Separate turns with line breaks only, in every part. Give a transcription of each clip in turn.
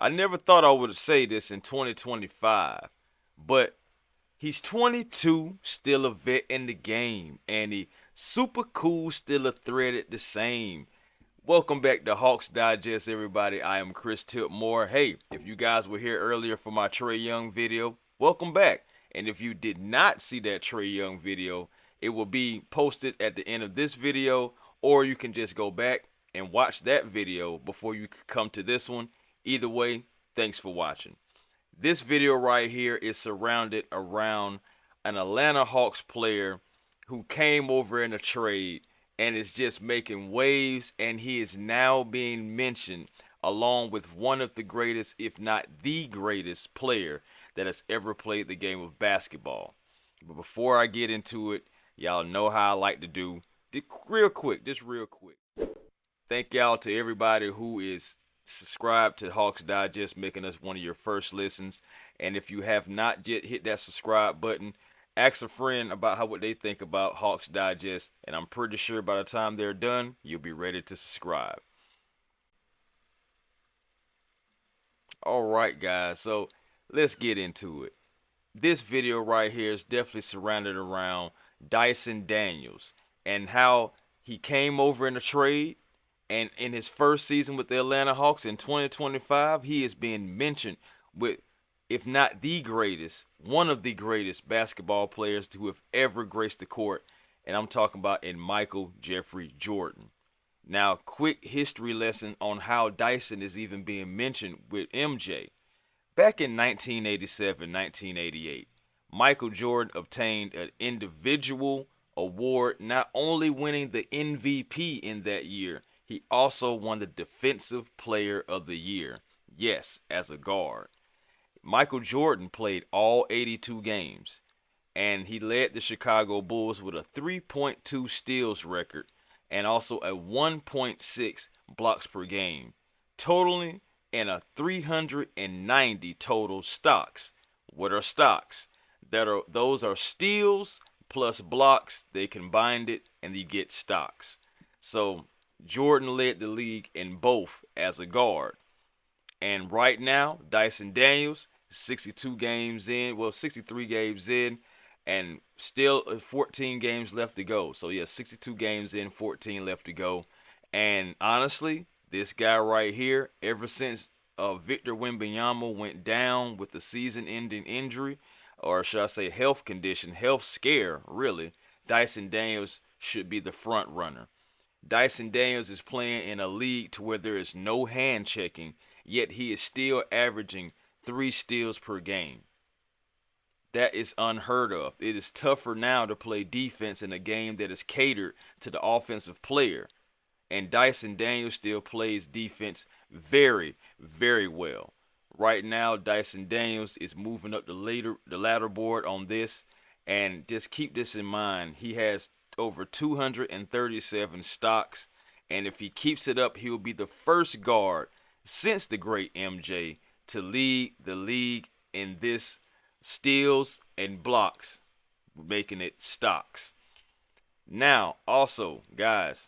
I never thought I would say this in 2025, but he's 22, still a vet in the game, and he super cool, still a threat at the same. Welcome back to Hawks Digest, everybody. I am Chris Tipmore. Hey, if you guys were here earlier for my Trae Young video, welcome back. And if you did not see that Trae Young video, it will be posted at the end of this video, or you can just go back and watch that video before you come to this one. Either way, thanks for watching. This video right here is surrounded around an Atlanta Hawks player who came over in a trade and is just making waves, and he is now being mentioned along with one of the greatest, if not the greatest player that has ever played the game of basketball. But before I get into it, y'all know how I like to do. Just real quick. Thank y'all to everybody who is subscribed to Hawks Digest, making us one of your first listens. And if you have not yet hit that subscribe button, ask a friend about what they think about Hawks Digest, and I'm pretty sure by the time they're done, you'll be ready to subscribe. All right, guys, so let's get into it. This video right here is definitely surrounded around Dyson Daniels and how he came over in a trade, and in his first season with the Atlanta Hawks in 2025, he is being mentioned with, if not the greatest, one of the greatest basketball players to have ever graced the court. And I'm talking about in Michael Jeffrey Jordan. Now, quick history lesson on how Dyson is even being mentioned with MJ. Back in 1987, 1988, Michael Jordan obtained an individual award, not only winning the MVP in that year, he also won the Defensive Player of the Year. Yes, as a guard. Michael Jordan played all 82 games, and he led the Chicago Bulls with a 3.2 steals record and also a 1.6 blocks per game, totaling in a 390 total stocks. What are stocks? Those are steals plus blocks. They combined it and you get stocks. So Jordan led the league in both as a guard. And right now, Dyson Daniels, 62 games in, well, 63 games in, and still 14 games left to go. So, yeah, 62 games in, 14 left to go. And honestly, this guy right here, ever since Victor Wembanyama went down with the season-ending injury, or should I say health condition, health scare, really, Dyson Daniels should be the front runner. Dyson Daniels is playing in a league to where there is no hand checking, yet he is still averaging 3 steals per game. That is unheard of. It is tougher now to play defense in a game that is catered to the offensive player. And Dyson Daniels still plays defense very, very well. Right now, Dyson Daniels is moving up the ladder board on this. And just keep this in mind. He has over 237 stocks. And if he keeps it up, he'll be the first guard since the great MJ to lead the league in this steals and blocks, making it stocks. Now, also, guys,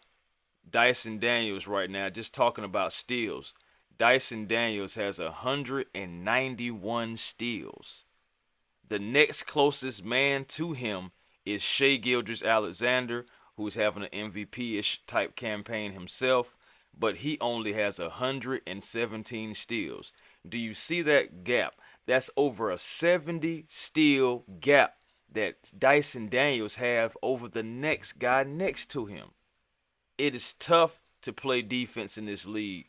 Dyson Daniels right now, just talking about steals. Dyson Daniels has 191 steals. The next closest man to him is Shai Gilgeous-Alexander, who's having an MVP-ish type campaign himself, but he only has 117 steals. Do you see that gap? That's over a 70 steal gap that Dyson Daniels have over the next guy next to him. It is tough to play defense in this league.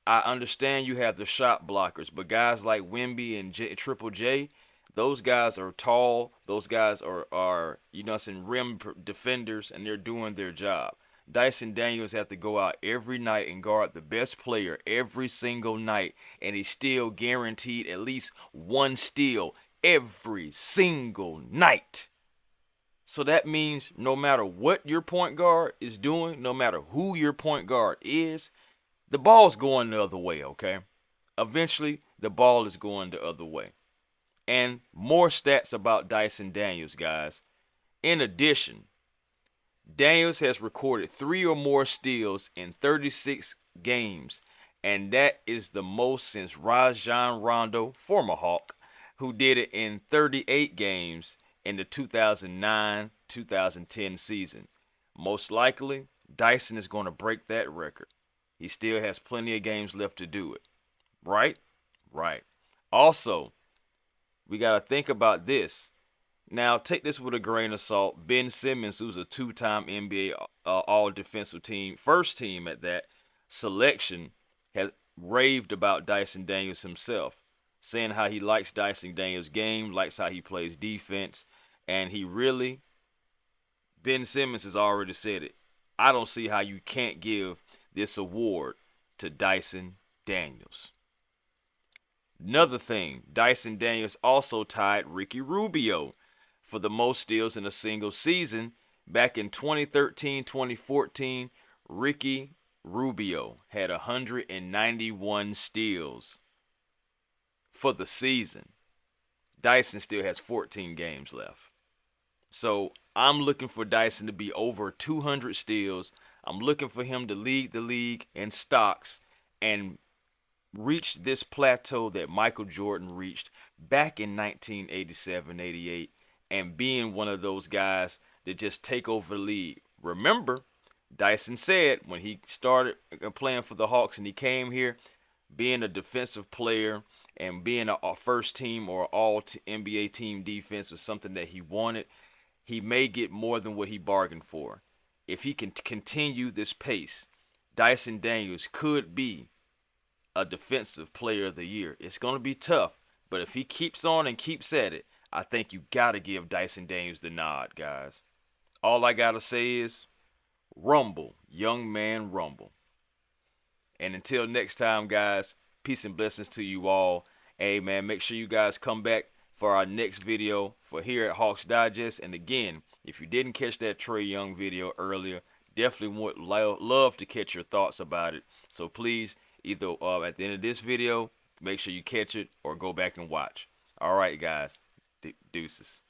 I understand you have the shot blockers, but guys like Wemby and Triple J, those guys are tall. Those guys are rim defenders, and they're doing their job. Dyson Daniels have to go out every night and guard the best player every single night, and he's still guaranteed at least one steal every single night. So that means no matter what your point guard is doing, no matter who your point guard is, the ball's going the other way, okay? Eventually, the ball is going the other way. And more stats about Dyson Daniels, guys. In addition, Daniels has recorded 3 or more steals in 36 games and that is the most since Rajon Rondo, former Hawk, who did it in 38 games in the 2009-2010 season. Most likely, Dyson is going to break that record. He still has plenty of games left to do it. Right? Right. Also, we got to think about this. Now, take this with a grain of salt. Ben Simmons, who's a two-time NBA All-Defensive Team, first team at that selection, has raved about Dyson Daniels himself, saying how he likes Dyson Daniels' game, likes how he plays defense, and Ben Simmons has already said it. I don't see how you can't give this award to Dyson Daniels. Another thing, Dyson Daniels also tied Ricky Rubio for the most steals in a single season. Back in 2013-2014, Ricky Rubio had 191 steals for the season. Dyson still has 14 games left. So I'm looking for Dyson to be over 200 steals. I'm looking for him to lead the league in stocks and reach this plateau that Michael Jordan reached back in 1987-88 and being one of those guys that just take over the league. Remember, Dyson said when he started playing for the Hawks and he came here, being a defensive player and being a first team or all NBA team defense was something that he wanted. He may get more than what he bargained for. If he can continue this pace, Dyson Daniels could be a defensive player of the year. It's going to be tough, but if he keeps on and keeps at it, I think you got to give Dyson Daniels the nod, guys. All I got to say is rumble, young man, rumble. And until next time, guys, peace and blessings to you all. Hey, man, make sure you guys come back for our next video for here at Hawks Digest. And again, if you didn't catch that Trae Young video earlier, definitely would love to catch your thoughts about it. So please, either at the end of this video, make sure you catch it or go back and watch. All right, guys. Deuces.